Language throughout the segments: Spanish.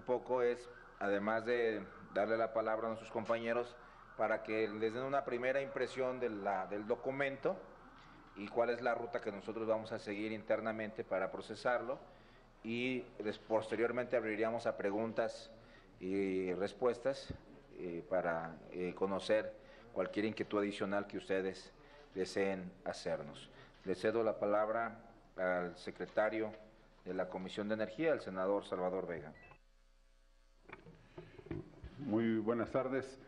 poco es, además de darle la palabra a nuestros compañeros, para que les den una primera impresión del documento y cuál es la ruta que nosotros vamos a seguir internamente para procesarlo, y posteriormente abriríamos a preguntas y respuestas para conocer cualquier inquietud adicional que ustedes deseen hacernos. Le cedo la palabra al secretario de la Comisión de Energía, el senador Salvador Vega. Muy buenas tardes.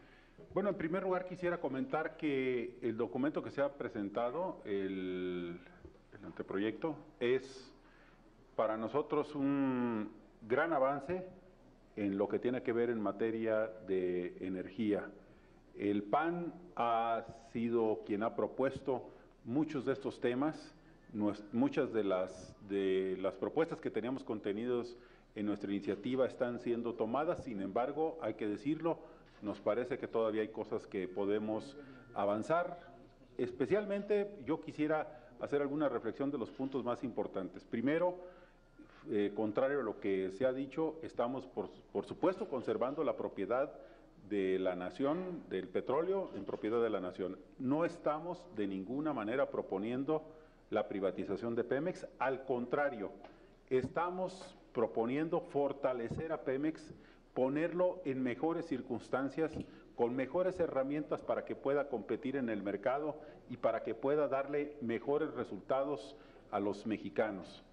Bueno, en primer lugar quisiera comentar que el documento que se ha presentado, el anteproyecto, es para nosotros un gran avance en lo que tiene que ver en materia de energía. El PAN ha sido quien ha propuesto muchos de estos temas, muchas de las propuestas que teníamos contenidos en nuestra iniciativa están siendo tomadas. Sin embargo, hay que decirlo, nos parece que todavía hay cosas que podemos avanzar. Especialmente yo quisiera hacer alguna reflexión de los puntos más importantes. Primero, contrario a lo que se ha dicho, estamos por supuesto conservando la propiedad de la nación, del petróleo en propiedad de la nación. No estamos de ninguna manera proponiendo la privatización de Pemex, al contrario, estamos proponiendo fortalecer a Pemex, ponerlo en mejores circunstancias, con mejores herramientas para que pueda competir en el mercado y para que pueda darle mejores resultados a los mexicanos.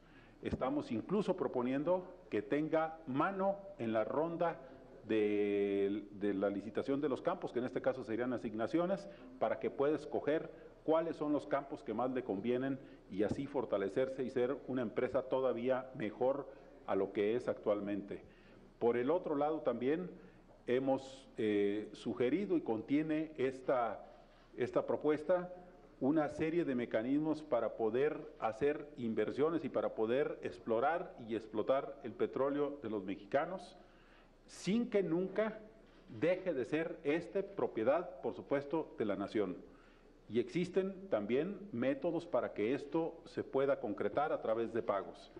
Estamos incluso proponiendo que tenga mano en la ronda de la licitación de los campos, que en este caso serían asignaciones, para que pueda escoger cuáles son los campos que más le convienen y así fortalecerse y ser una empresa todavía mejor a lo que es actualmente. Por el otro lado también hemos sugerido y contiene esta propuesta una serie de mecanismos para poder hacer inversiones y para poder explorar y explotar el petróleo de los mexicanos, sin que nunca deje de ser propiedad, por supuesto, de la nación. Y existen también métodos para que esto se pueda concretar a través de pagos.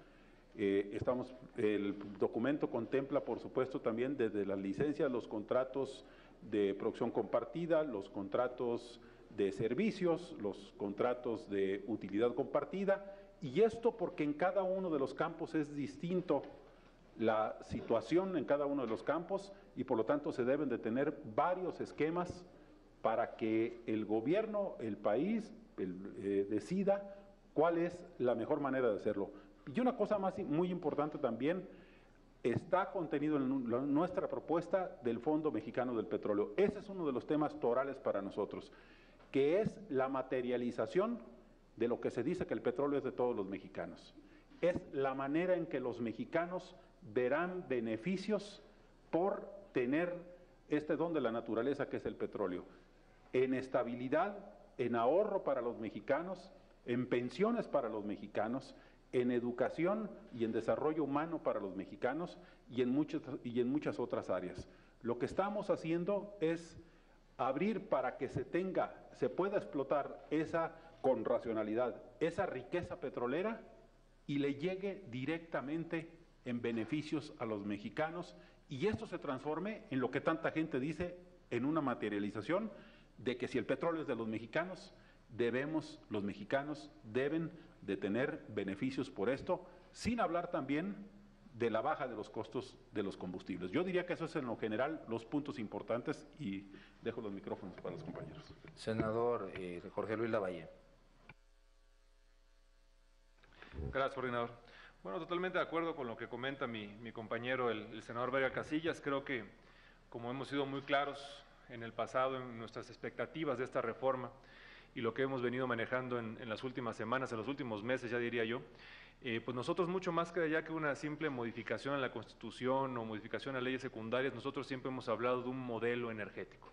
El documento contempla, por supuesto, también desde las licencias, los contratos de producción compartida, los contratos de servicios, los contratos de utilidad compartida, y esto porque en cada uno de los campos es distinto la situación en cada uno de los campos y por lo tanto se deben de tener varios esquemas para que el gobierno, el país, decida cuál es la mejor manera de hacerlo. Y una cosa más muy importante también, está contenido en nuestra propuesta del Fondo Mexicano del Petróleo. Ese es uno de los temas torales para nosotros, que es la materialización de lo que se dice que el petróleo es de todos los mexicanos. Es la manera en que los mexicanos verán beneficios por tener este don de la naturaleza que es el petróleo, en estabilidad, en ahorro para los mexicanos, en pensiones para los mexicanos, en educación y en desarrollo humano para los mexicanos y en muchas otras áreas. Lo que estamos haciendo es abrir para que se pueda explotar con racionalidad, esa riqueza petrolera y le llegue directamente en beneficios a los mexicanos y esto se transforme en lo que tanta gente dice, en una materialización de que si el petróleo es de los mexicanos, los mexicanos deben de tener beneficios por esto, sin hablar también de la baja de los costos de los combustibles. Yo diría que eso es en lo general los puntos importantes y dejo los micrófonos para los compañeros. Senador Jorge Luis Lavalle. Gracias, coordinador. Bueno, totalmente de acuerdo con lo que comenta mi compañero, el senador Vega Casillas. Creo que, como hemos sido muy claros en el pasado en nuestras expectativas de esta reforma y lo que hemos venido manejando en las últimas semanas, en los últimos meses, ya diría yo, pues nosotros mucho más que allá que una simple modificación a la Constitución o modificación a leyes secundarias, nosotros siempre hemos hablado de un modelo energético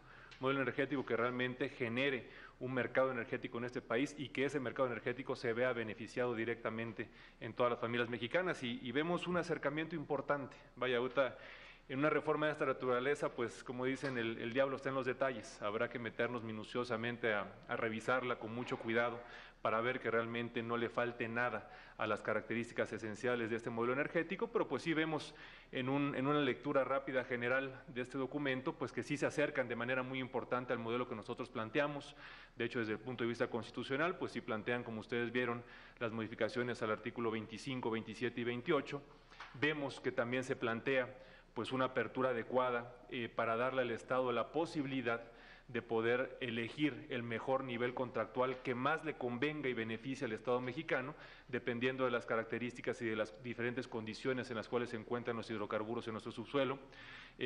que realmente genere un mercado energético en este país y que ese mercado energético se vea beneficiado directamente en todas las familias mexicanas y vemos un acercamiento importante. Vaya, ahorita En una reforma de esta naturaleza, pues como dicen, el diablo está en los detalles. Habrá que meternos minuciosamente a revisarla con mucho cuidado para ver que realmente no le falte nada a las características esenciales de este modelo energético, pero pues sí vemos en una lectura rápida general de este documento, pues que sí se acercan de manera muy importante al modelo que nosotros planteamos. De hecho, desde el punto de vista constitucional, pues sí plantean, como ustedes vieron, las modificaciones al artículo 25, 27 y 28. Vemos que también se plantea pues una apertura adecuada para darle al Estado la posibilidad de poder elegir el mejor nivel contractual que más le convenga y beneficie al Estado mexicano, dependiendo de las características y de las diferentes condiciones en las cuales se encuentran los hidrocarburos en nuestro subsuelo.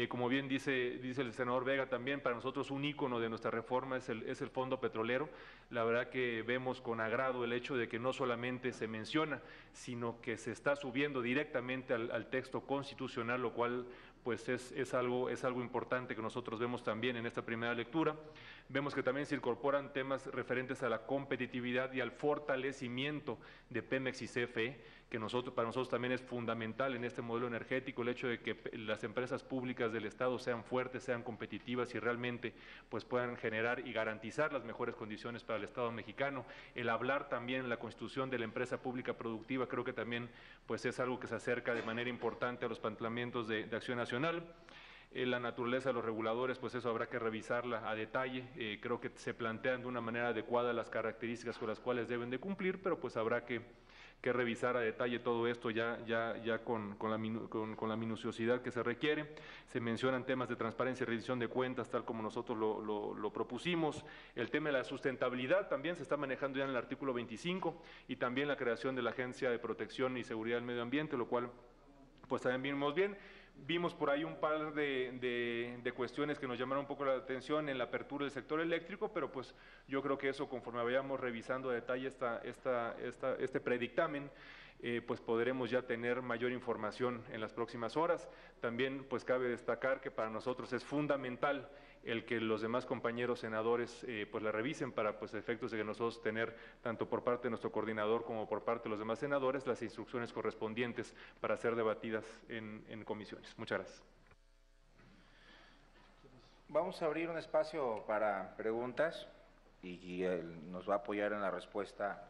Como bien dice el senador Vega también, para nosotros un ícono de nuestra reforma es el Fondo Petrolero. La verdad que vemos con agrado el hecho de que no solamente se menciona, sino que se está subiendo directamente al texto constitucional, lo cual pues es algo importante que nosotros vemos también en esta primera lectura. Vemos que también se incorporan temas referentes a la competitividad y al fortalecimiento de Pemex y CFE, que para nosotros también es fundamental en este modelo energético, el hecho de que las empresas públicas del Estado sean fuertes, sean competitivas y realmente pues puedan generar y garantizar las mejores condiciones para el Estado mexicano. El hablar también en la constitución de la empresa pública productiva creo que también pues es algo que se acerca de manera importante a los planteamientos de Acción Nacional. La naturaleza de los reguladores, pues eso habrá que revisarla a detalle. Creo que se plantean de una manera adecuada las características con las cuales deben de cumplir, pero pues habrá que revisar a detalle todo esto ya con la minuciosidad que se requiere. Se mencionan temas de transparencia y rendición de cuentas, tal como nosotros lo propusimos. El tema de la sustentabilidad también se está manejando ya en el artículo 25 y también la creación de la Agencia de Protección y Seguridad del Medio Ambiente, lo cual pues también vimos bien. Vimos por ahí un par de cuestiones que nos llamaron un poco la atención en la apertura del sector eléctrico, pero pues yo creo que eso, conforme vayamos revisando a detalle este predictamen, pues podremos ya tener mayor información en las próximas horas. También pues cabe destacar que para nosotros es fundamental el que los demás compañeros senadores pues la revisen para pues efectos de que nosotros tener tanto por parte de nuestro coordinador como por parte de los demás senadores las instrucciones correspondientes para ser debatidas en comisiones. Muchas gracias. Vamos a abrir un espacio para preguntas y nos va a apoyar en la respuesta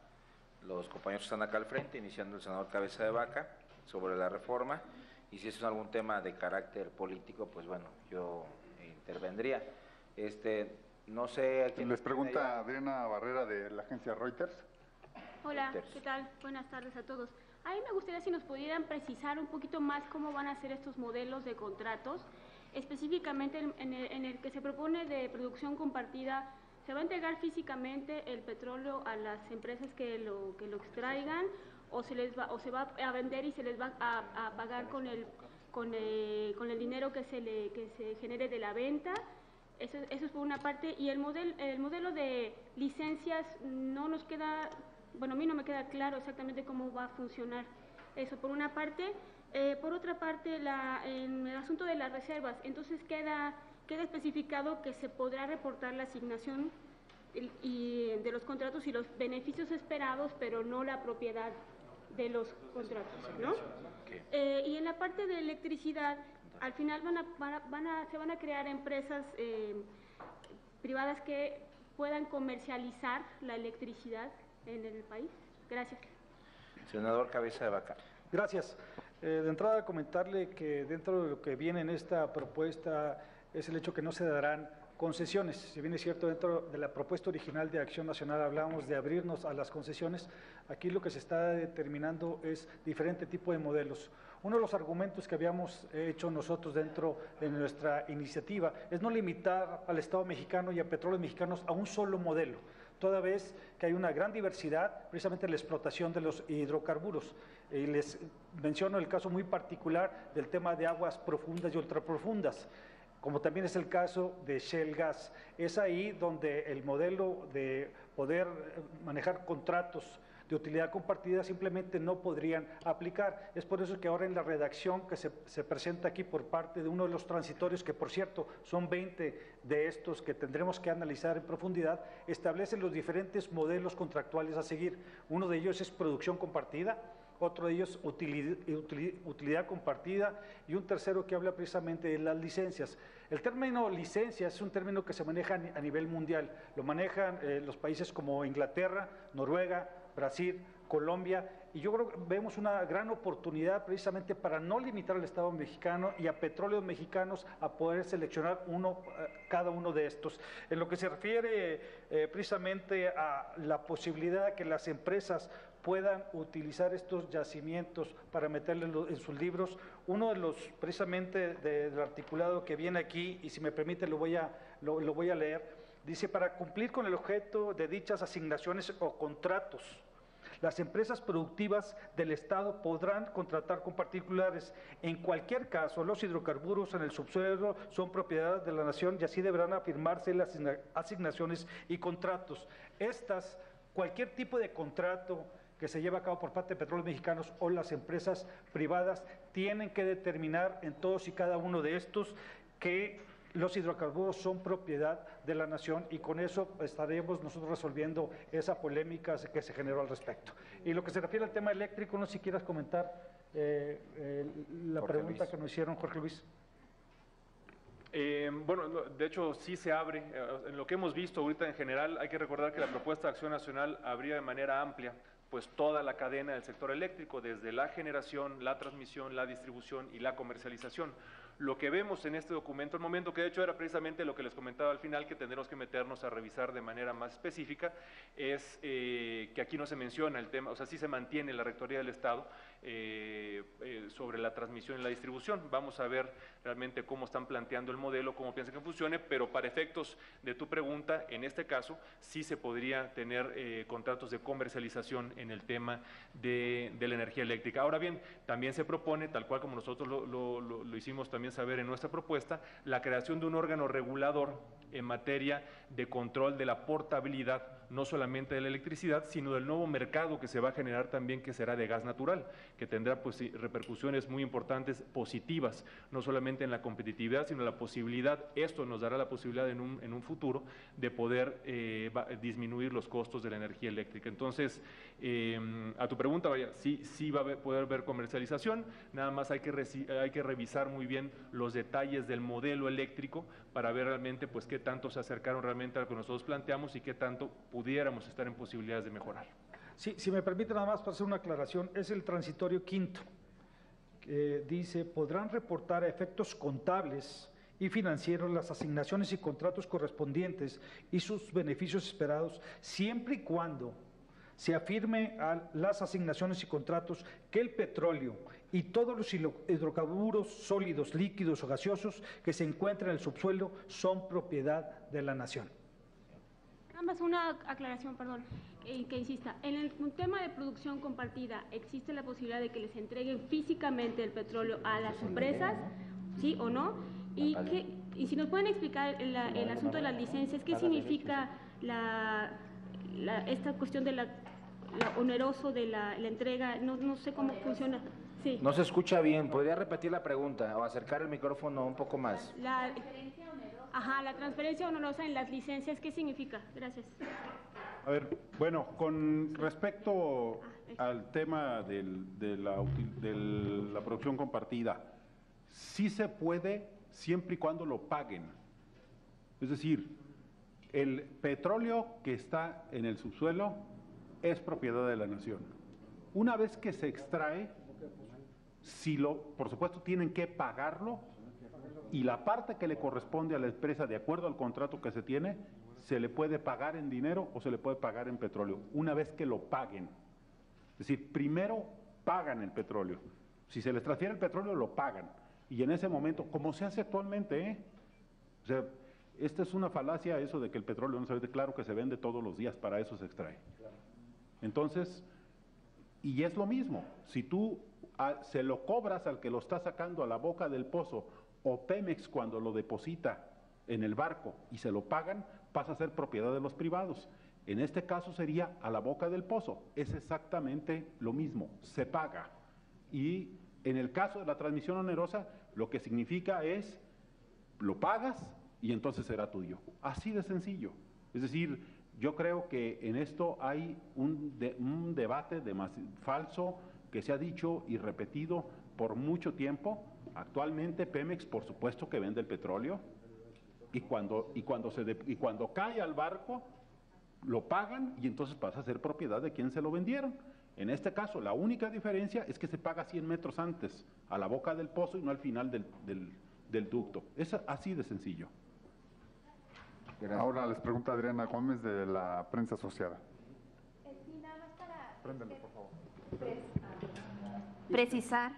los compañeros que están acá al frente, iniciando el senador Cabeza de Vaca sobre la reforma, y si es algún tema de carácter político, pues bueno, yo intervendría. No sé a quién les pregunta Adriana Barrera de la agencia Reuters. Hola, ¿qué tal? Buenas tardes a todos. A mí me gustaría si nos pudieran precisar un poquito más cómo van a ser estos modelos de contratos, específicamente en el que se propone de producción compartida. ¿Se va a entregar físicamente el petróleo a las empresas que lo extraigan o se va a vender y se les va a pagar con el dinero que se genere de la venta? Eso es por una parte. Y el modelo de licencias no nos queda, bueno, a mí no me queda claro exactamente cómo va a funcionar eso por una parte. Por otra parte, en el asunto de las reservas, entonces queda especificado que se podrá reportar la asignación de los contratos y los beneficios esperados, pero no la propiedad de los contratos, ¿no? Y en la parte de electricidad, al final se van a crear empresas privadas que puedan comercializar la electricidad en el país. Gracias. Senador Cabeza de Vaca. Gracias. De entrada, comentarle que dentro de lo que viene en esta propuesta es el hecho que no se darán concesiones. Si bien es cierto, dentro de la propuesta original de Acción Nacional hablábamos de abrirnos a las concesiones, aquí lo que se está determinando es diferente tipo de modelos. Uno de los argumentos que habíamos hecho nosotros dentro de nuestra iniciativa es no limitar al Estado mexicano y a Petróleos Mexicanos a un solo modelo, toda vez que hay una gran diversidad precisamente en la explotación de los hidrocarburos. Y les menciono el caso muy particular del tema de aguas profundas y ultraprofundas, como también es el caso de Shell Gas. Es ahí donde el modelo de poder manejar contratos de utilidad compartida simplemente no podrían aplicar. Es por eso que ahora en la redacción que se presenta aquí por parte de uno de los transitorios, que por cierto son 20 de estos que tendremos que analizar en profundidad, establecen los diferentes modelos contractuales a seguir. Uno de ellos es producción compartida, otro de ellos utilidad compartida y un tercero que habla precisamente de las licencias. El término licencia es un término que se maneja a nivel mundial, lo manejan los países como Inglaterra, Noruega, Brasil, Colombia, y yo creo que vemos una gran oportunidad precisamente para no limitar al Estado mexicano y a petróleos mexicanos a poder seleccionar cada uno de estos. En lo que se refiere precisamente a la posibilidad de que las empresas puedan utilizar estos yacimientos para meterlos en sus libros, uno de los precisamente del articulado que viene aquí, y si me permite lo voy a leer, dice: para cumplir con el objeto de dichas asignaciones o contratos, las empresas productivas del Estado podrán contratar con particulares. En cualquier caso, los hidrocarburos en el subsuelo son propiedad de la nación y así deberán afirmarse las asignaciones y contratos. Cualquier tipo de contrato que se lleva a cabo por parte de Petróleos Mexicanos o las empresas privadas tienen que determinar en todos y cada uno de estos que los hidrocarburos son propiedad de la nación, y con eso estaremos nosotros resolviendo esa polémica que se generó al respecto. Y lo que se refiere al tema eléctrico, no sé si quieras comentar la Jorge pregunta Luis. que nos hicieron, Jorge Luis. Bueno, de hecho sí se abre. En lo que hemos visto ahorita en general, hay que recordar que la propuesta de Acción Nacional abría de manera amplia pues toda la cadena del sector eléctrico, desde la generación, la transmisión, la distribución y la comercialización. Lo que vemos en este documento, el momento que de hecho era precisamente lo que les comentaba al final, que tendremos que meternos a revisar de manera más específica, es que aquí no se menciona el tema, o sea, sí se mantiene la Rectoría del Estado sobre la transmisión y la distribución. Vamos a ver realmente cómo están planteando el modelo, cómo piensan que funcione, pero para efectos de tu pregunta, en este caso, sí se podría tener contratos de comercialización en el tema de la energía eléctrica. Ahora bien, también se propone, tal cual como nosotros lo hicimos también saber en nuestra propuesta, la creación de un órgano regulador en materia de control de la portabilidad, no solamente de la electricidad, sino del nuevo mercado que se va a generar también, que será de gas natural, que tendrá pues repercusiones muy importantes, positivas, no solamente en la competitividad, sino la posibilidad, esto nos dará la posibilidad en un futuro de poder disminuir los costos de la energía eléctrica. Entonces, a tu pregunta, vaya, sí va a poder haber comercialización, nada más hay que revisar muy bien los detalles del modelo eléctrico para ver realmente pues qué tanto se acercaron realmente a lo que nosotros planteamos y qué tanto pudiéramos estar en posibilidades de mejorar. Sí, si me permite nada más para hacer una aclaración, es el transitorio quinto, que dice: podrán reportar a efectos contables y financieros las asignaciones y contratos correspondientes y sus beneficios esperados, siempre y cuando se afirme a las asignaciones y contratos que el petróleo y todos los hidrocarburos sólidos, líquidos o gaseosos que se encuentran en el subsuelo son propiedad de la nación. Nada más una aclaración, perdón, que insista. En el tema de producción compartida, ¿existe la posibilidad de que les entreguen físicamente el petróleo a las empresas, sí o no? Y si nos pueden explicar el asunto de las licencias, ¿qué significa esta cuestión de la oneroso de la entrega? No sé cómo funciona. Sí. No se escucha bien. ¿Podría repetir la pregunta o acercar el micrófono un poco más? La transferencia onerosa en las licencias, ¿qué significa? Gracias. A ver, bueno, con respecto al tema de la producción compartida, sí se puede siempre y cuando lo paguen. Es decir, el petróleo que está en el subsuelo es propiedad de la nación. Una vez que se extrae, por supuesto tienen que pagarlo, y la parte que le corresponde a la empresa de acuerdo al contrato que se tiene, se le puede pagar en dinero o se le puede pagar en petróleo, una vez que lo paguen. Es decir, primero pagan el petróleo. Si se les transfiere el petróleo, lo pagan. Y en ese momento, como se hace actualmente, o sea, esta es una falacia, eso de que el petróleo no se vende, claro que se vende todos los días, para eso se extrae. Entonces, y es lo mismo, si tú se lo cobras al que lo está sacando a la boca del pozo, o Pemex cuando lo deposita en el barco y se lo pagan, pasa a ser propiedad de los privados. En este caso sería a la boca del pozo, es exactamente lo mismo, se paga. Y en el caso de la transmisión onerosa, lo que significa es, lo pagas y entonces será tuyo. Así de sencillo. Es decir, yo creo que en esto hay un debate falso, que se ha dicho y repetido por mucho tiempo. Actualmente Pemex, por supuesto que vende el petróleo, y cuando cae al barco, lo pagan y entonces pasa a ser propiedad de quien se lo vendieron. En este caso, la única diferencia es que se paga 100 metros antes, a la boca del pozo y no al final del ducto. Es así de sencillo. Gracias. Ahora les pregunta Adriana Gómez de la prensa asociada. Sí, nada más para Préndelo, por favor. precisar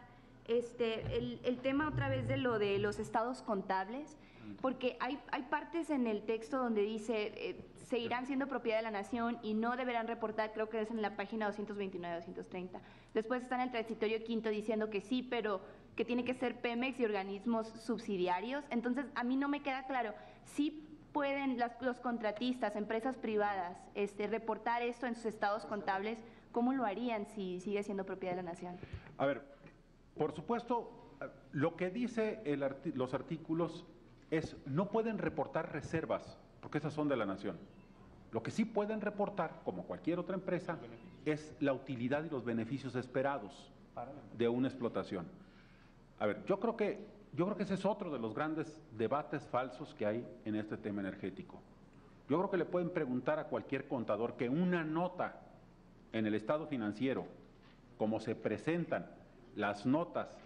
el tema otra vez de lo de los estados contables, porque hay partes en el texto donde dice seguirán siendo propiedad de la nación y no deberán reportar, creo que es en la página 229-230. Después está en el transitorio quinto diciendo que sí, pero que tiene que ser Pemex y organismos subsidiarios. Entonces, a mí no me queda claro si pueden los contratistas, empresas privadas, reportar esto en sus estados contables. ¿Cómo lo harían si sigue siendo propiedad de la nación? A ver, por supuesto, lo que dice los artículos es no pueden reportar reservas, porque esas son de la nación. Lo que sí pueden reportar, como cualquier otra empresa, es la utilidad y los beneficios esperados de una explotación. A ver, yo creo que ese es otro de los grandes debates falsos que hay en este tema energético. Yo creo que le pueden preguntar a cualquier contador que una nota en el estado financiero, como se presentan las notas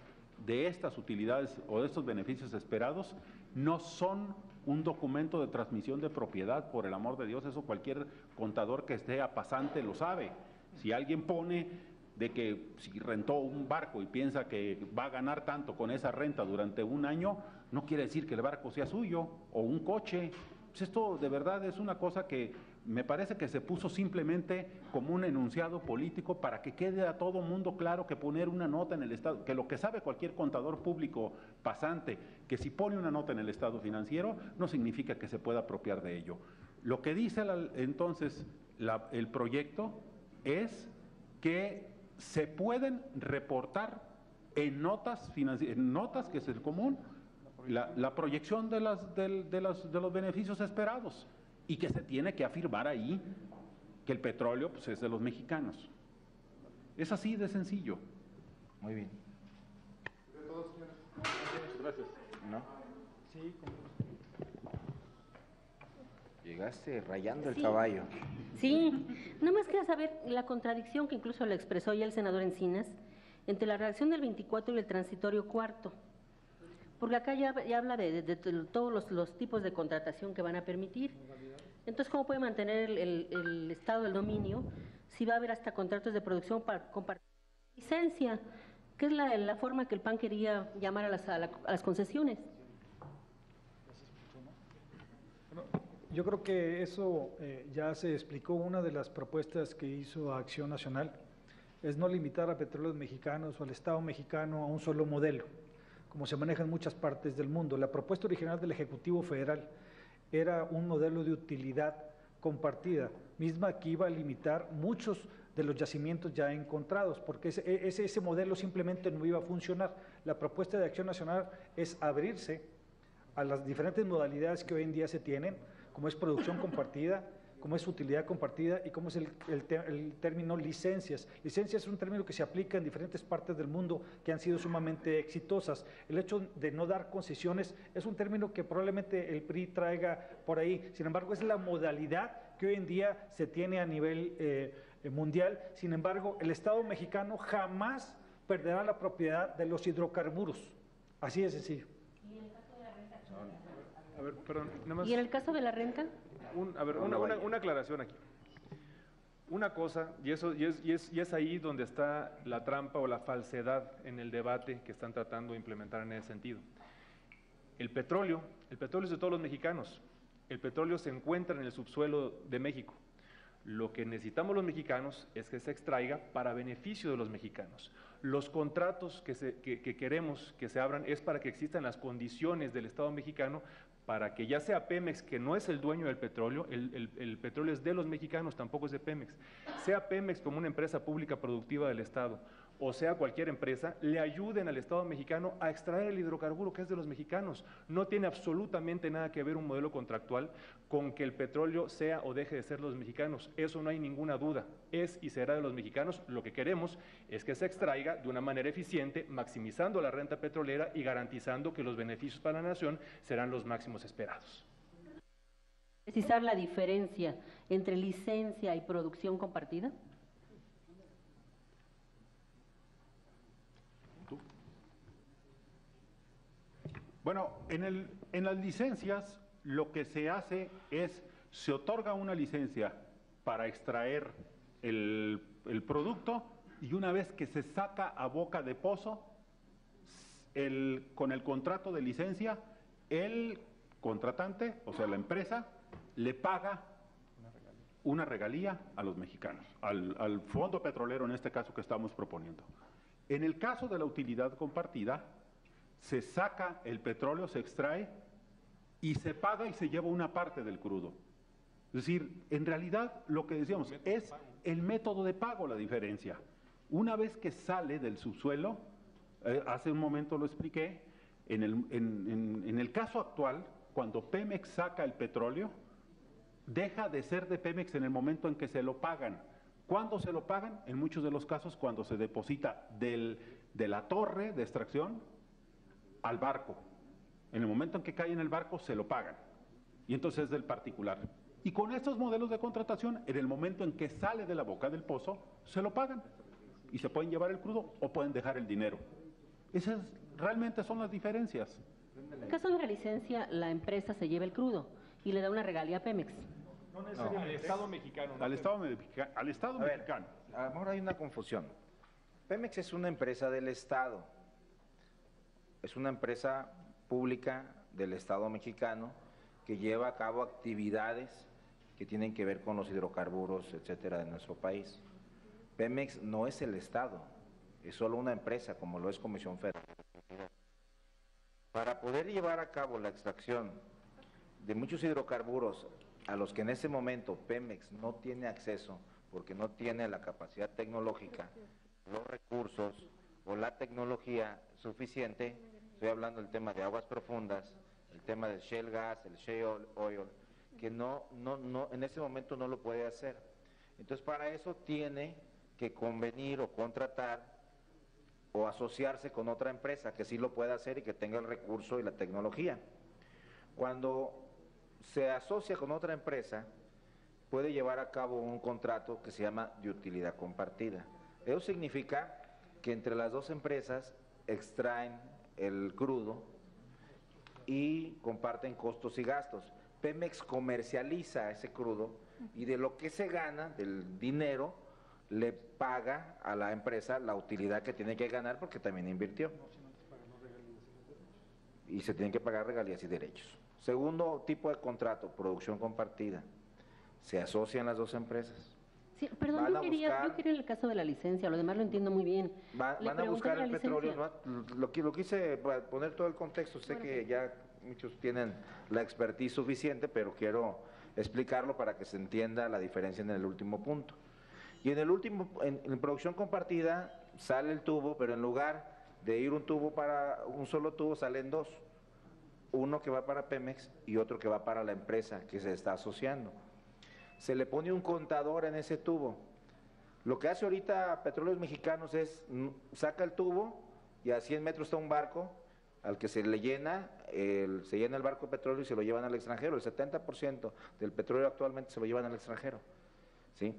de estas utilidades o de estos beneficios esperados, no son un documento de transmisión de propiedad, por el amor de Dios. Eso cualquier contador que esté a pasante lo sabe. Si alguien pone de que si rentó un barco y piensa que va a ganar tanto con esa renta durante un año, no quiere decir que el barco sea suyo, o un coche. Pues esto de verdad es una cosa que me parece que se puso simplemente como un enunciado político para que quede a todo mundo claro que poner una nota en el estado, que lo que sabe cualquier contador público pasante, que si pone una nota en el estado financiero no significa que se pueda apropiar de ello. Lo que dice entonces el proyecto es que se pueden reportar en notas que es el común, la proyección de los beneficios esperados, y que se tiene que afirmar ahí que el petróleo pues, es de los mexicanos. Es así de sencillo. Muy bien. ¿De todos, señores? Gracias. ¿No? Sí, Llegaste rayando el caballo. Sí, nada más quería saber la contradicción que incluso la expresó ya el senador Encinas entre la redacción del 24 y el transitorio cuarto. Porque acá ya habla de todos los tipos de contratación que van a permitir. Entonces, ¿cómo puede mantener el estado del dominio si va a haber hasta contratos de producción para compartir licencia? Que es la forma que el PAN quería llamar a las concesiones. yo creo que eso ya se explicó. Una de las propuestas que hizo Acción Nacional es no limitar a Petróleos Mexicanos o al Estado mexicano a un solo modelo, como se maneja en muchas partes del mundo. La propuesta original del Ejecutivo Federal era un modelo de utilidad compartida, misma que iba a limitar muchos de los yacimientos ya encontrados, porque ese modelo simplemente no iba a funcionar. La propuesta de Acción Nacional es abrirse a las diferentes modalidades que hoy en día se tienen, como es producción compartida, como es utilidad compartida y como es el término licencias. Licencias es un término que se aplica en diferentes partes del mundo que han sido sumamente exitosas. El hecho de no dar concesiones es un término que probablemente el PRI traiga por ahí. Sin embargo, es la modalidad que hoy en día se tiene a nivel mundial. Sin embargo, el Estado mexicano jamás perderá la propiedad de los hidrocarburos. Así de sencillo. ¿Y en el caso de la renta? A ver, perdón, nada más. ¿Y en el caso de la renta? Una aclaración aquí. Una cosa, y es ahí donde está la trampa o la falsedad en el debate que están tratando de implementar en ese sentido. El petróleo es de todos los mexicanos. El petróleo se encuentra en el subsuelo de México. Lo que necesitamos los mexicanos es que se extraiga para beneficio de los mexicanos. Los contratos que queremos que se abran es para que existan las condiciones del Estado mexicano para que ya sea Pemex, que no es el dueño del petróleo, el petróleo es de los mexicanos, tampoco es de Pemex, sea Pemex como una empresa pública productiva del Estado o sea cualquier empresa, le ayuden al Estado mexicano a extraer el hidrocarburo que es de los mexicanos. No tiene absolutamente nada que ver un modelo contractual con que el petróleo sea o deje de ser de los mexicanos. Eso no hay ninguna duda. Es y será de los mexicanos. Lo que queremos es que se extraiga de una manera eficiente, maximizando la renta petrolera y garantizando que los beneficios para la nación serán los máximos esperados. ¿Precisar la diferencia entre licencia y producción compartida? Bueno, en las licencias lo que se hace es, se otorga una licencia para extraer el producto y una vez que se saca a boca de pozo, con el contrato de licencia, el contratante, o sea la empresa, le paga una regalía a los mexicanos, al fondo petrolero en este caso que estamos proponiendo. En el caso de la utilidad compartida, se saca el petróleo, se extrae y se paga y se lleva una parte del crudo. Es decir, en realidad lo que decíamos es el método de pago la diferencia. Una vez que sale del subsuelo, hace un momento lo expliqué, en el caso actual, cuando Pemex saca el petróleo, deja de ser de Pemex en el momento en que se lo pagan. ¿Cuándo se lo pagan? En muchos de los casos cuando se deposita de la torre de extracción al barco. En el momento en que cae en el barco se lo pagan. Y entonces es del particular. Y con estos modelos de contratación, en el momento en que sale de la boca del pozo, se lo pagan. Y se pueden llevar el crudo o pueden dejar el dinero. Esas realmente son las diferencias. En caso de la licencia, la empresa se lleva el crudo y le da una regalía a Pemex. No necesariamente. Al Estado mexicano. Al Estado mexicano. Ahora hay una confusión. Pemex es una empresa del Estado. Es una empresa pública del Estado mexicano que lleva a cabo actividades que tienen que ver con los hidrocarburos, etcétera, de nuestro país. Pemex no es el Estado, es solo una empresa, como lo es Comisión Federal. Para poder llevar a cabo la extracción de muchos hidrocarburos a los que en ese momento Pemex no tiene acceso, porque no tiene la capacidad tecnológica, los recursos o la tecnología suficiente, estoy hablando del tema de aguas profundas, el tema del shale gas, el shale oil, que en ese momento no lo puede hacer. Entonces para eso tiene que convenir o contratar o asociarse con otra empresa que sí lo pueda hacer y que tenga el recurso y la tecnología. Cuando se asocia con otra empresa, puede llevar a cabo un contrato que se llama de utilidad compartida. Eso significa que entre las dos empresas extraen el crudo y comparten costos y gastos. Pemex comercializa ese crudo y de lo que se gana, del dinero, le paga a la empresa la utilidad que tiene que ganar porque también invirtió. Y se tienen que pagar regalías y derechos. Segundo tipo de contrato, producción compartida. Se asocian las dos empresas. Sí, perdón, yo quería en el caso de la licencia, lo demás lo entiendo muy bien. Van a buscar el petróleo, ¿no? Lo quise poner todo el contexto, sé que ya muchos tienen la expertise suficiente, pero quiero explicarlo para que se entienda la diferencia en el último punto. Y en el último, en producción compartida, sale el tubo, pero en lugar de ir un tubo para un solo tubo, salen dos. Uno que va para Pemex y otro que va para la empresa que se está asociando. Se le pone un contador en ese tubo. Lo que hace ahorita Petróleos Mexicanos es, saca el tubo y a 100 metros está un barco al que se le llena, se llena el barco de petróleo y se lo llevan al extranjero. El 70% del petróleo actualmente se lo llevan al extranjero, ¿sí?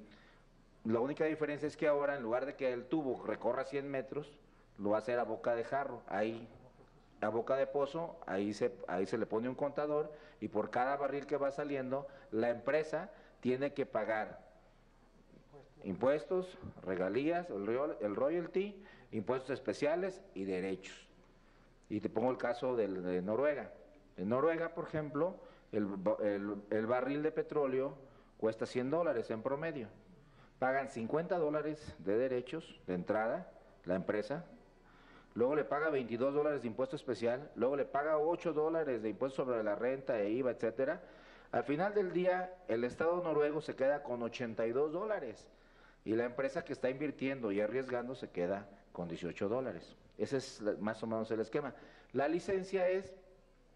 La única diferencia es que ahora, en lugar de que el tubo recorra 100 metros, lo va a hacer a boca de jarro, ahí, a boca de pozo, ahí se le pone un contador y por cada barril que va saliendo, la empresa tiene que pagar impuestos, regalías, el royalty, impuestos especiales y derechos. Y te pongo el caso de Noruega. En Noruega, por ejemplo, el barril de petróleo cuesta $100 en promedio. Pagan $50 de derechos de entrada, la empresa, luego le paga $22 de impuesto especial, luego le paga $8 de impuesto sobre la renta e IVA, etcétera. Al final del día, el Estado noruego se queda con $82 y la empresa que está invirtiendo y arriesgando se queda con $18. Ese es más o menos el esquema. La licencia es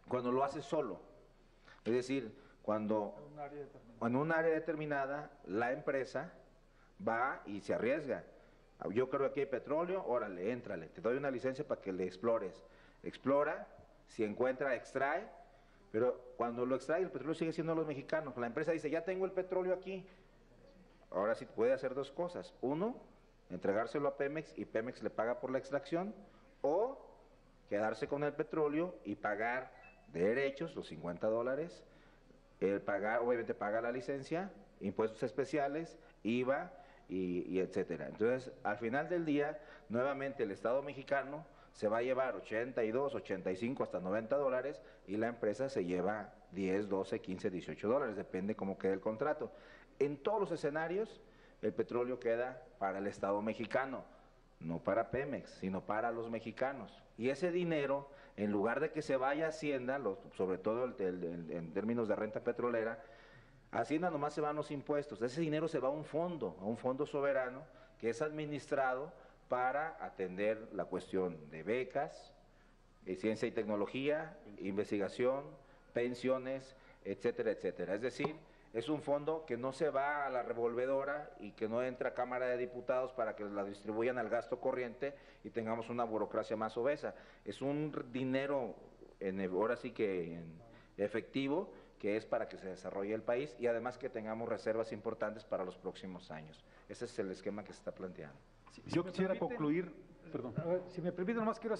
cuando lo haces solo, es decir, cuando en un área determinada la empresa va y se arriesga. Yo creo que aquí hay petróleo, órale, éntrale, te doy una licencia para que le explores. Explora, si encuentra, extrae, pero cuando lo extrae el petróleo sigue siendo de los mexicanos. La empresa dice, ya tengo el petróleo aquí. Ahora sí puede hacer dos cosas. Uno, entregárselo a Pemex y Pemex le paga por la extracción, o quedarse con el petróleo y pagar derechos, los $50, pagar, obviamente paga la licencia, impuestos especiales, IVA y etcétera. Entonces, al final del día, nuevamente el Estado mexicano se va a llevar 82, 85, hasta $90 y la empresa se lleva 10, 12, 15, $18, depende cómo quede el contrato. En todos los escenarios, el petróleo queda para el Estado mexicano, no para Pemex, sino para los mexicanos. Y ese dinero, en lugar de que se vaya a Hacienda, sobre todo en términos de renta petrolera, a Hacienda nomás se van los impuestos. Ese dinero se va a un fondo soberano que es administrado para atender la cuestión de becas, ciencia y tecnología, investigación, pensiones, etcétera, etcétera. Es decir, es un fondo que no se va a la revolvedora y que no entra a Cámara de Diputados para que la distribuyan al gasto corriente y tengamos una burocracia más obesa. Es un dinero, ahora sí que en efectivo, que es para que se desarrolle el país y además que tengamos reservas importantes para los próximos años. Ese es el esquema que se está planteando. Yo quisiera concluir, perdón. A ver, si me permite, nomás quiero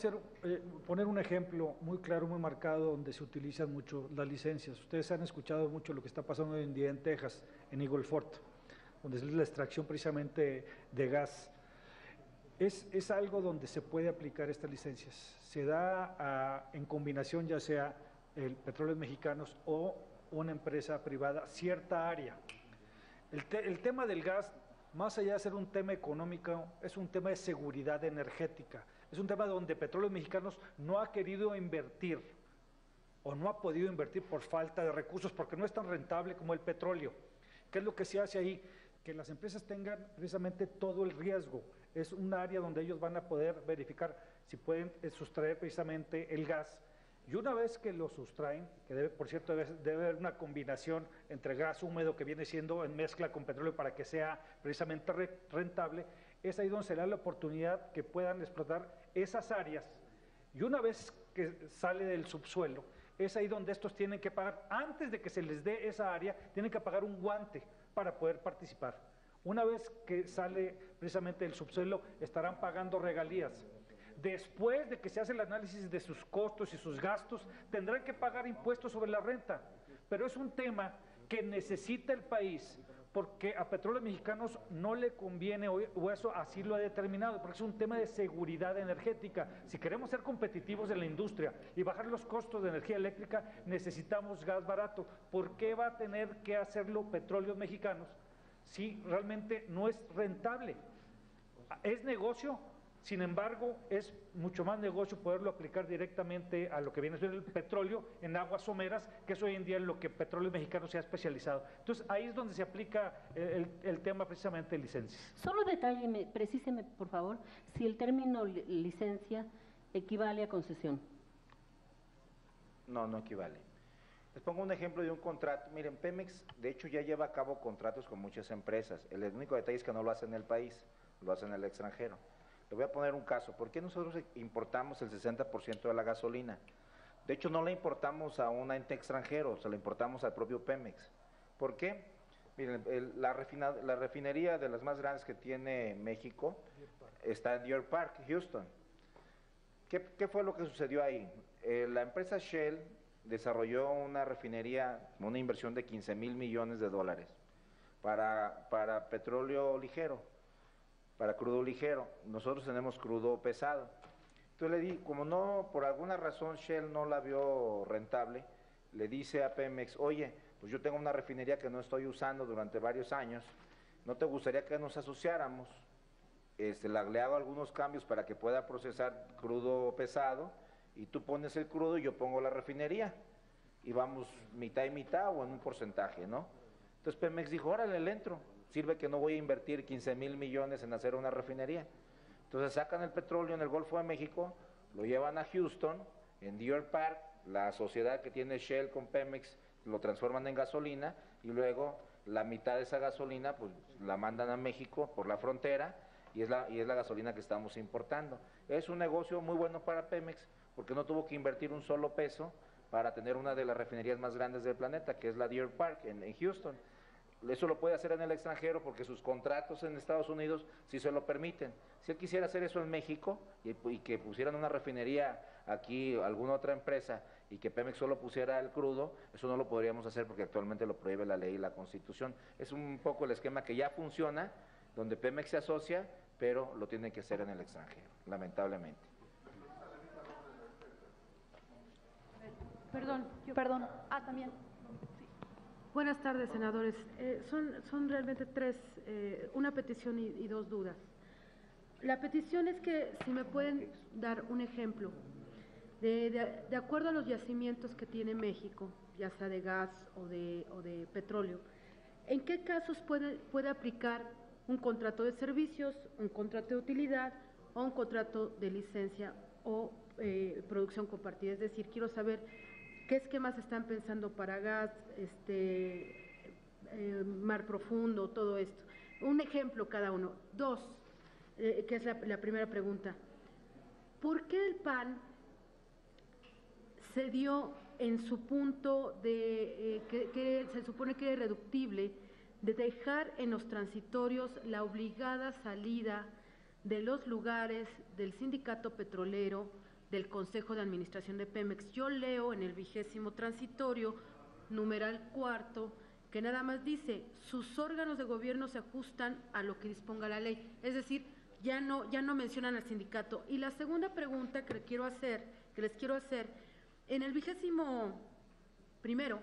poner un ejemplo muy claro, muy marcado, donde se utilizan mucho las licencias. Ustedes han escuchado mucho lo que está pasando hoy en día en Texas, en Eagle Ford, donde es la extracción precisamente de gas. Es algo donde se puede aplicar estas licencias. Se da en combinación, ya sea el Petróleos Mexicanos o una empresa privada, cierta área. El tema del gas, más allá de ser un tema económico, es un tema de seguridad energética. Es un tema donde Petróleos Mexicanos no ha querido invertir o no ha podido invertir por falta de recursos, porque no es tan rentable como el petróleo. ¿Qué es lo que se hace ahí? Que las empresas tengan precisamente todo el riesgo. Es un área donde ellos van a poder verificar si pueden sustraer precisamente el gas. Y una vez que lo sustraen, que por cierto debe haber una combinación entre gas húmedo que viene siendo en mezcla con petróleo para que sea precisamente rentable, es ahí donde se le da la oportunidad que puedan explotar esas áreas. Y una vez que sale del subsuelo, es ahí donde estos tienen que pagar, antes de que se les dé esa área, tienen que pagar un guante para poder participar. Una vez que sale precisamente del subsuelo, estarán pagando regalías. Después de que se hace el análisis de sus costos y sus gastos, tendrán que pagar impuestos sobre la renta. Pero es un tema que necesita el país, porque a Petróleos Mexicanos no le conviene, o eso así lo ha determinado, porque es un tema de seguridad energética. Si queremos ser competitivos en la industria y bajar los costos de energía eléctrica, necesitamos gas barato. ¿Por qué va a tener que hacerlo Petróleos Mexicanos si realmente no es rentable? Es negocio. Sin embargo, es mucho más negocio poderlo aplicar directamente a lo que viene a ser el petróleo en aguas someras, que es hoy en día en lo que Petróleos Mexicanos se ha especializado. Entonces, ahí es donde se aplica el tema precisamente de licencias. Solo detálleme, precíseme, por favor, si el término licencia equivale a concesión. No, no equivale. Les pongo un ejemplo de un contrato. Miren, Pemex, de hecho, ya lleva a cabo contratos con muchas empresas. El único detalle es que no lo hacen en el país, lo hacen en el extranjero. Le voy a poner un caso. ¿Por qué nosotros importamos el 60% de la gasolina? De hecho, no la importamos a un ente extranjero, se la importamos al propio Pemex. ¿Por qué? Miren, la refinería de las más grandes que tiene México está en Deer Park, Houston. ¿Qué fue lo que sucedió ahí? La empresa Shell desarrolló una refinería, una inversión de $15,000 millones para petróleo ligero, para crudo ligero. Nosotros tenemos crudo pesado. Entonces le di, como no, por alguna razón Shell no la vio rentable, le dice a Pemex, oye, pues yo tengo una refinería que no estoy usando durante varios años, ¿no te gustaría que nos asociáramos? Le hago algunos cambios para que pueda procesar crudo pesado, y tú pones el crudo y yo pongo la refinería, y vamos mitad y mitad o en un porcentaje, ¿no? Entonces Pemex dijo, órale, le entro. Sirve que no voy a invertir $15,000 millones en hacer una refinería. Entonces sacan el petróleo en el Golfo de México, lo llevan a Houston, en Deer Park, la sociedad que tiene Shell con Pemex lo transforman en gasolina y luego la mitad de esa gasolina pues la mandan a México por la frontera y es la gasolina que estamos importando. Es un negocio muy bueno para Pemex porque no tuvo que invertir un solo peso para tener una de las refinerías más grandes del planeta, que es la Deer Park en Houston. Eso lo puede hacer en el extranjero porque sus contratos en Estados Unidos sí se lo permiten. Si él quisiera hacer eso en México y que pusieran una refinería aquí, alguna otra empresa, y que Pemex solo pusiera el crudo, eso no lo podríamos hacer porque actualmente lo prohíbe la ley y la Constitución. Es un poco el esquema que ya funciona, donde Pemex se asocia, pero lo tienen que hacer en el extranjero, lamentablemente. Perdón. También. Buenas tardes, senadores. Son realmente tres, una petición y dos dudas. La petición es que si me pueden dar un ejemplo, de acuerdo a los yacimientos que tiene México, ya sea de gas o de petróleo, ¿en qué casos puede aplicar un contrato de servicios, un contrato de utilidad o un contrato de licencia o producción compartida? Es decir, quiero saber qué esquemas están pensando para gas, mar profundo, todo esto. Un ejemplo cada uno. Dos, que es la primera pregunta. ¿Por qué el PAN se dio en su punto de que se supone que es irreductible de dejar en los transitorios la obligada salida de los lugares del sindicato petrolero, del Consejo de Administración de Pemex? Yo leo en el 20º transitorio, numeral 4, que nada más dice, sus órganos de gobierno se ajustan a lo que disponga la ley. Es decir, ya no mencionan al sindicato. Y la segunda pregunta que les quiero hacer, en el 21º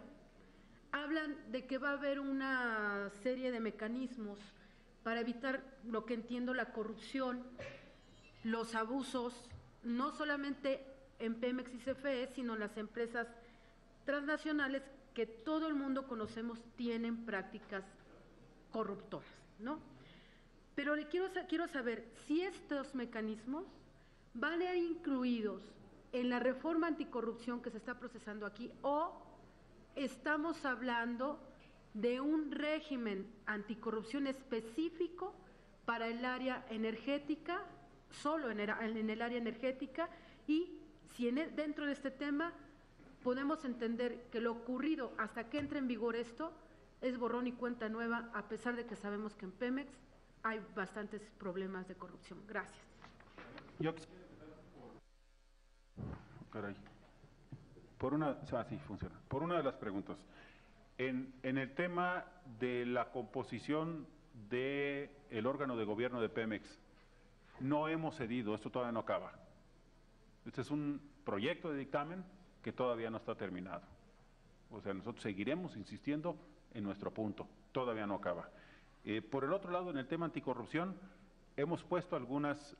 hablan de que va a haber una serie de mecanismos para evitar, lo que entiendo, la corrupción, los abusos, no solamente en Pemex y CFE, sino en las empresas transnacionales que todo el mundo conocemos tienen prácticas corruptoras, ¿no? Pero quiero saber si estos mecanismos van a ir incluidos en la reforma anticorrupción que se está procesando aquí, o estamos hablando de un régimen anticorrupción específico para el área energética, solo en el área energética, y si dentro de este tema podemos entender que lo ocurrido hasta que entre en vigor esto es borrón y cuenta nueva, a pesar de que sabemos que en Pemex hay bastantes problemas de corrupción. Gracias. Funciona. Por una de las preguntas, en el tema de la composición del órgano de gobierno de Pemex, no hemos cedido, esto todavía no acaba. Este es un proyecto de dictamen que todavía no está terminado. O sea, nosotros seguiremos insistiendo en nuestro punto, todavía no acaba. Por el otro lado, en el tema anticorrupción, hemos puesto algunas,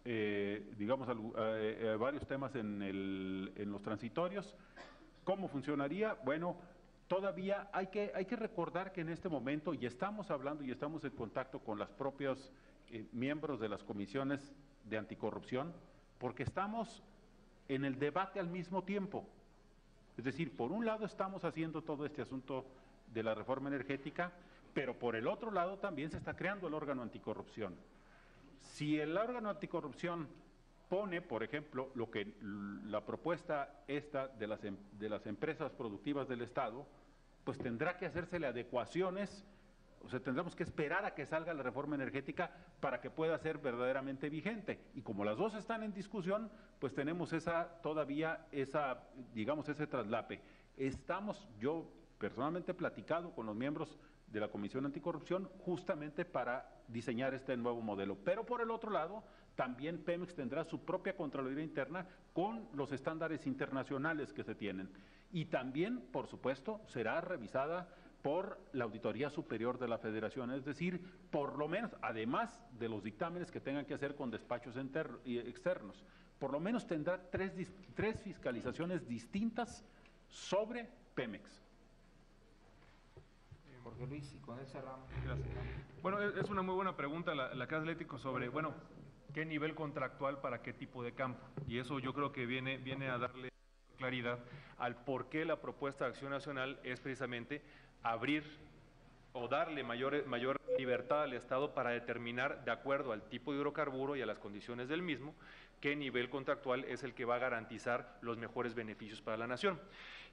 varios temas en los transitorios. ¿Cómo funcionaría? Bueno, todavía hay que recordar que en este momento, y estamos hablando y estamos en contacto con los propios miembros de las comisiones de anticorrupción, porque estamos en el debate al mismo tiempo. Es decir, por un lado estamos haciendo todo este asunto de la reforma energética, pero por el otro lado también se está creando el órgano anticorrupción. Si el órgano anticorrupción pone, por ejemplo, la propuesta esta de las empresas productivas del Estado, pues tendrá que hacérsele adecuaciones, o sea, tendremos que esperar a que salga la reforma energética para que pueda ser verdaderamente vigente. Y como las dos están en discusión, pues tenemos ese traslape. Yo personalmente he platicado con los miembros de la Comisión Anticorrupción justamente para diseñar este nuevo modelo. Pero por el otro lado, también Pemex tendrá su propia Contraloría Interna con los estándares internacionales que se tienen. Y también, por supuesto, será revisada por la Auditoría Superior de la Federación, es decir, por lo menos, además de los dictámenes que tengan que hacer con despachos externos, por lo menos tendrá tres fiscalizaciones distintas sobre Pemex. Jorge Luis, y con él cerramos. Gracias. Bueno, es una muy buena pregunta la que hace Atlético sobre, bueno, qué nivel contractual para qué tipo de campo. Y eso yo creo que viene a darle claridad al por qué la propuesta de Acción Nacional es precisamente abrir o darle mayor libertad al Estado para determinar, de acuerdo al tipo de hidrocarburo y a las condiciones del mismo, qué nivel contractual es el que va a garantizar los mejores beneficios para la nación.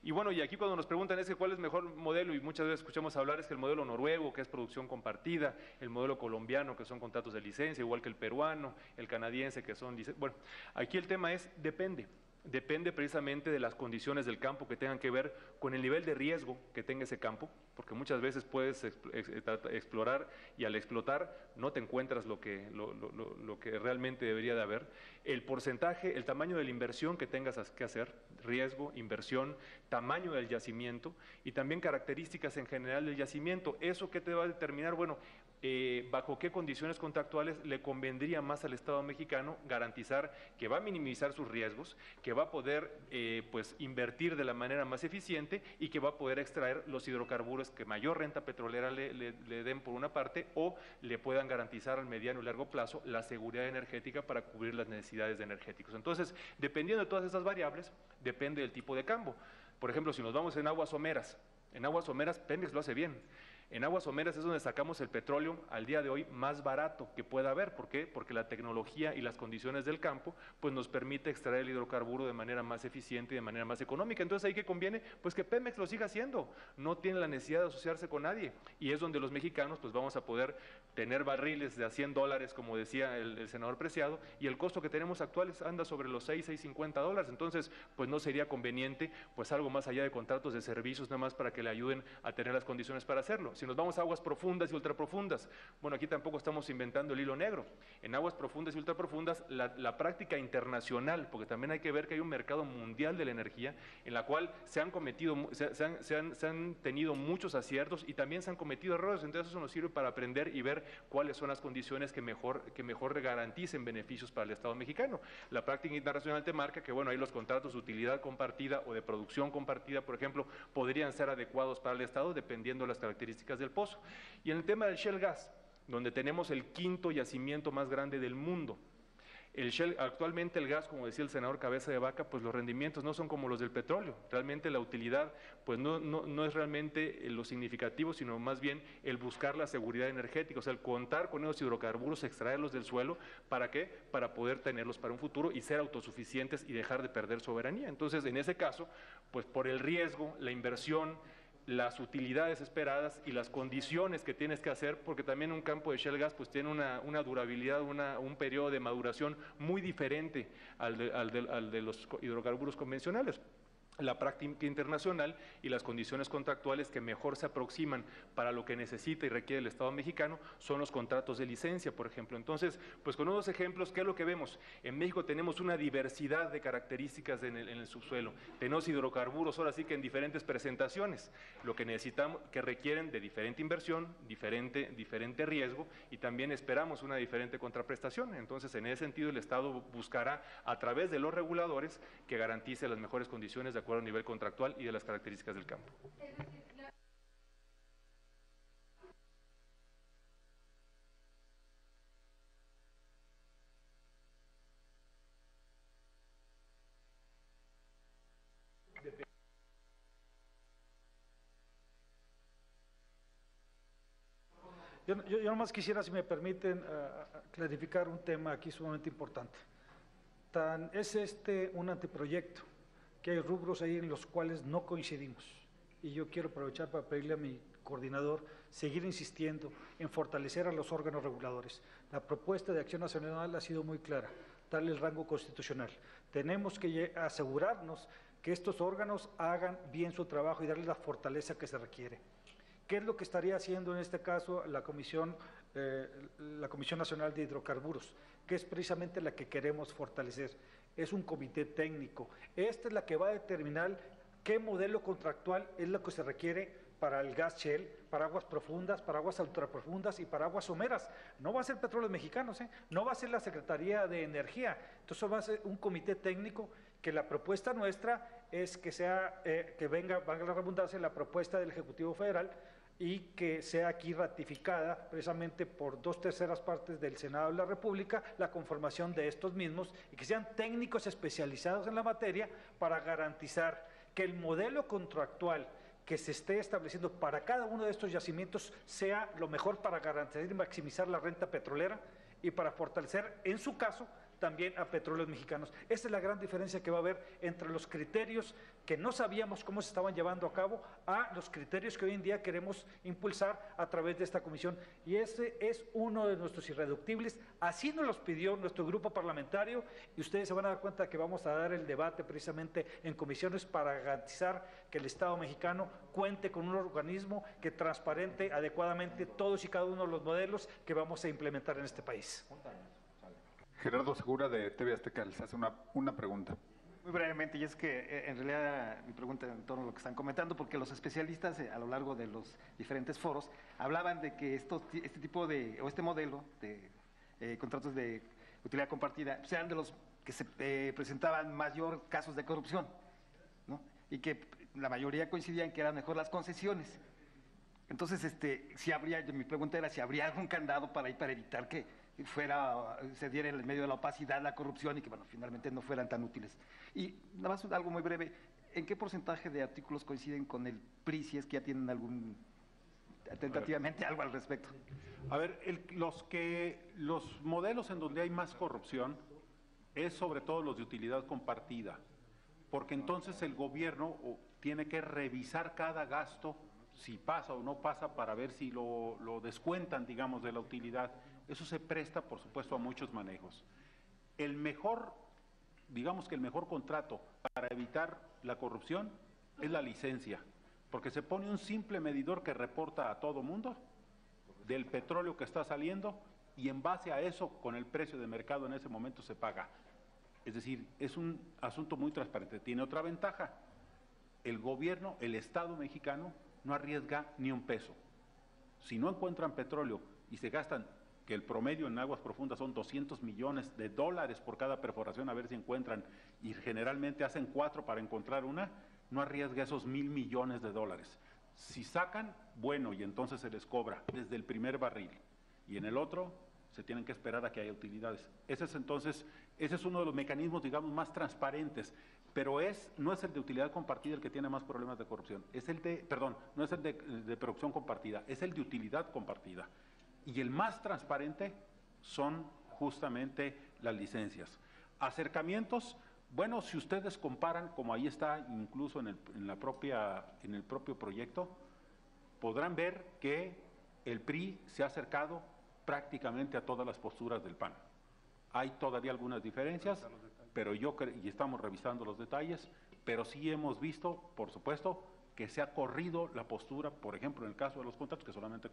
Y bueno, y aquí cuando nos preguntan es que cuál es el mejor modelo, y muchas veces escuchamos hablar, es que el modelo noruego, que es producción compartida, el modelo colombiano, que son contratos de licencia, igual que el peruano, el canadiense, que son licencias. Bueno, aquí el tema es, depende precisamente de las condiciones del campo que tengan que ver con el nivel de riesgo que tenga ese campo, porque muchas veces puedes explorar y al explotar no te encuentras lo que realmente debería de haber, el porcentaje, el tamaño de la inversión que tengas que hacer, riesgo, inversión, tamaño del yacimiento y también características en general del yacimiento. ¿Eso qué te va a determinar? Bueno, bajo qué condiciones contractuales le convendría más al Estado mexicano garantizar que va a minimizar sus riesgos, que va a poder pues invertir de la manera más eficiente y que va a poder extraer los hidrocarburos que mayor renta petrolera le den por una parte o le puedan garantizar al mediano y largo plazo la seguridad energética para cubrir las necesidades de energéticos. Entonces, dependiendo de todas esas variables, depende del tipo de campo. Por ejemplo, si nos vamos en aguas someras, Pemex lo hace bien. En aguas someras es donde sacamos el petróleo al día de hoy más barato que pueda haber. ¿Por qué? Porque la tecnología y las condiciones del campo pues nos permite extraer el hidrocarburo de manera más eficiente y de manera más económica. Entonces ahí que conviene pues que Pemex lo siga haciendo, no tiene la necesidad de asociarse con nadie y es donde los mexicanos pues vamos a poder tener barriles de a $100 como decía el senador Preciado y el costo que tenemos actuales anda sobre los $6.50. Entonces pues no sería conveniente pues algo más allá de contratos de servicios nada más para que le ayuden a tener las condiciones para hacerlo. Si nos vamos a aguas profundas y ultraprofundas, bueno, aquí tampoco estamos inventando el hilo negro. En aguas profundas y ultraprofundas, la práctica internacional, porque también hay que ver que hay un mercado mundial de la energía en la cual se han tenido muchos aciertos y también se han cometido errores. Entonces eso nos sirve para aprender y ver cuáles son las condiciones que mejor garanticen beneficios para el Estado mexicano. La práctica internacional te marca que, bueno, ahí los contratos de utilidad compartida o de producción compartida, por ejemplo, podrían ser adecuados para el Estado dependiendo de las características del pozo. Y en el tema del shale gas, donde tenemos el quinto yacimiento más grande del mundo, actualmente el gas, como decía el senador Cabeza de Vaca, pues los rendimientos no son como los del petróleo. Realmente la utilidad pues no es realmente lo significativo, sino más bien el buscar la seguridad energética, o sea, el contar con esos hidrocarburos, extraerlos del suelo, ¿para qué? Para poder tenerlos para un futuro y ser autosuficientes y dejar de perder soberanía. Entonces, en ese caso, pues por el riesgo, la inversión, las utilidades esperadas y las condiciones que tienes que hacer, porque también un campo de shale gas pues tiene una durabilidad, un periodo de maduración muy diferente al de los hidrocarburos convencionales. La práctica internacional y las condiciones contractuales que mejor se aproximan para lo que necesita y requiere el Estado mexicano son los contratos de licencia, por ejemplo. Entonces, pues con unos ejemplos, ¿qué es lo que vemos? En México tenemos una diversidad de características en el subsuelo. Tenemos hidrocarburos, ahora sí que en diferentes presentaciones, lo que necesitamos, que requieren de diferente inversión, diferente riesgo y también esperamos una diferente contraprestación. Entonces, en ese sentido, el Estado buscará a través de los reguladores que garantice las mejores condiciones de acuerdo a nivel contractual y de las características del campo. Yo nomás quisiera, si me permiten, clarificar un tema aquí sumamente importante. Es un anteproyecto, que hay rubros ahí en los cuales no coincidimos. Y yo quiero aprovechar para pedirle a mi coordinador seguir insistiendo en fortalecer a los órganos reguladores. La propuesta de Acción Nacional ha sido muy clara, darle el rango constitucional. Tenemos que asegurarnos que estos órganos hagan bien su trabajo y darles la fortaleza que se requiere. ¿Qué es lo que estaría haciendo en este caso la Comisión Nacional de Hidrocarburos? Que es precisamente la que queremos fortalecer. Es un comité técnico. Esta es la que va a determinar qué modelo contractual es lo que se requiere para el gas shale, para aguas profundas, para aguas ultraprofundas y para aguas someras. No va a ser Petróleos Mexicanos, no va a ser la Secretaría de Energía. Entonces va a ser un comité técnico que la propuesta nuestra es que sea, que venga, valga la redundancia, la propuesta del Ejecutivo Federal y que sea aquí ratificada precisamente por 2/3 partes del Senado de la República la conformación de estos mismos y que sean técnicos especializados en la materia para garantizar que el modelo contractual que se esté estableciendo para cada uno de estos yacimientos sea lo mejor para garantizar y maximizar la renta petrolera y para fortalecer, en su caso, también a Petróleos Mexicanos. Esa es la gran diferencia que va a haber entre los criterios que no sabíamos cómo se estaban llevando a cabo a los criterios que hoy en día queremos impulsar a través de esta comisión. Y ese es uno de nuestros irreductibles. Así nos los pidió nuestro grupo parlamentario y ustedes se van a dar cuenta que vamos a dar el debate precisamente en comisiones para garantizar que el Estado mexicano cuente con un organismo que transparente adecuadamente todos y cada uno de los modelos que vamos a implementar en este país. Gerardo Segura de TV Azteca les hace una pregunta. Muy brevemente, y es que en realidad mi pregunta en torno a lo que están comentando, porque los especialistas a lo largo de los diferentes foros hablaban de que este tipo de, o este modelo de contratos de utilidad compartida sean de los que se presentaban mayor casos de corrupción, ¿no? Y que la mayoría coincidían que eran mejor las concesiones. Entonces, si habría, mi pregunta era si habría algún candado para evitar que se diera en el medio de la opacidad, la corrupción y que, bueno, finalmente no fueran tan útiles. Y nada más algo muy breve, ¿en qué porcentaje de artículos coinciden con el PRI, si es que ya tienen tentativamente algo al respecto? A ver, los modelos en donde hay más corrupción es sobre todo los de utilidad compartida, porque entonces el gobierno tiene que revisar cada gasto, si pasa o no pasa, para ver si lo descuentan, digamos, de la utilidad. Eso se presta, por supuesto, a muchos manejos. Digamos que el mejor contrato para evitar la corrupción es la licencia, porque se pone un simple medidor que reporta a todo mundo del petróleo que está saliendo y en base a eso, con el precio de mercado en ese momento se paga. Es decir, es un asunto muy transparente. Tiene otra ventaja. El gobierno, el Estado mexicano, no arriesga ni un peso. Si no encuentran petróleo y se gastan, que el promedio en aguas profundas son $200 millones por cada perforación, a ver si encuentran, y generalmente hacen 4 para encontrar una, no arriesga esos $1,000 millones. Si sacan, bueno, y entonces se les cobra desde el primer barril, y en el otro se tienen que esperar a que haya utilidades. Ese es uno de los mecanismos, digamos, más transparentes, pero no es el de utilidad compartida el que tiene más problemas de corrupción, no es el de producción compartida, es el de utilidad compartida. Y el más transparente son justamente las licencias. Acercamientos, bueno, si ustedes comparan, como ahí está incluso en el propio proyecto, podrán ver que el PRI se ha acercado prácticamente a todas las posturas del PAN. Hay todavía algunas diferencias, pero y estamos revisando los detalles, pero sí hemos visto, por supuesto, que se ha corrido la postura, por ejemplo, en el caso de los contratos, que solamente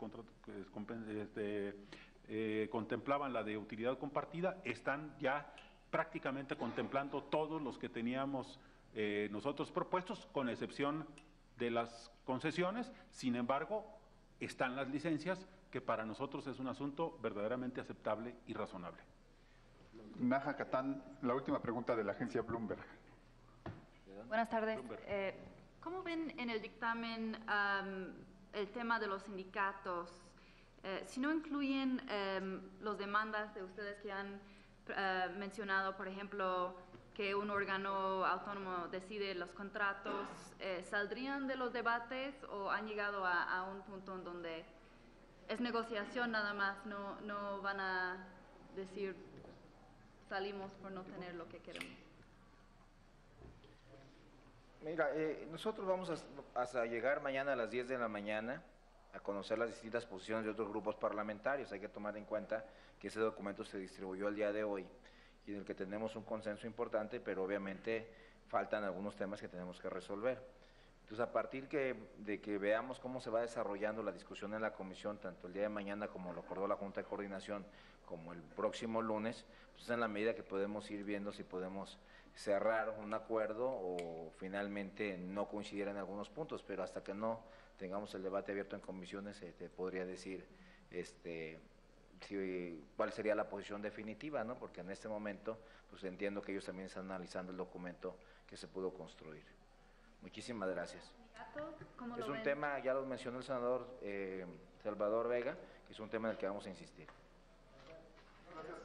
contemplaban la de utilidad compartida, están ya prácticamente contemplando todos los que teníamos nosotros propuestos, con excepción de las concesiones. Sin embargo, están las licencias, que para nosotros es un asunto verdaderamente aceptable y razonable. Naja Catán, la última pregunta de la agencia Bloomberg. Buenas tardes. ¿Cómo ven en el dictamen el tema de los sindicatos? Si no incluyen las demandas de ustedes que han mencionado, por ejemplo, que un órgano autónomo decide los contratos, ¿saldrían de los debates o han llegado a un punto en donde es negociación nada más, no van a decir salimos por no tener lo que queremos? Mira, nosotros vamos hasta llegar mañana a las 10 de la mañana a conocer las distintas posiciones de otros grupos parlamentarios. Hay que tomar en cuenta que ese documento se distribuyó el día de hoy y en el que tenemos un consenso importante, pero obviamente faltan algunos temas que tenemos que resolver. Entonces, a partir de que veamos cómo se va desarrollando la discusión en la comisión, tanto el día de mañana como lo acordó la Junta de Coordinación, como el próximo lunes, pues en la medida que podemos ir viendo si podemos cerrar un acuerdo o finalmente no coincidir en algunos puntos, pero hasta que no tengamos el debate abierto en comisiones, te podría decir cuál sería la posición definitiva, ¿no? Porque en este momento, pues entiendo que ellos también están analizando el documento que se pudo construir. Muchísimas gracias. ¿Cómo Es lo un ven? tema, ya lo mencionó el senador Salvador Vega, que es un tema en el que vamos a insistir. Gracias.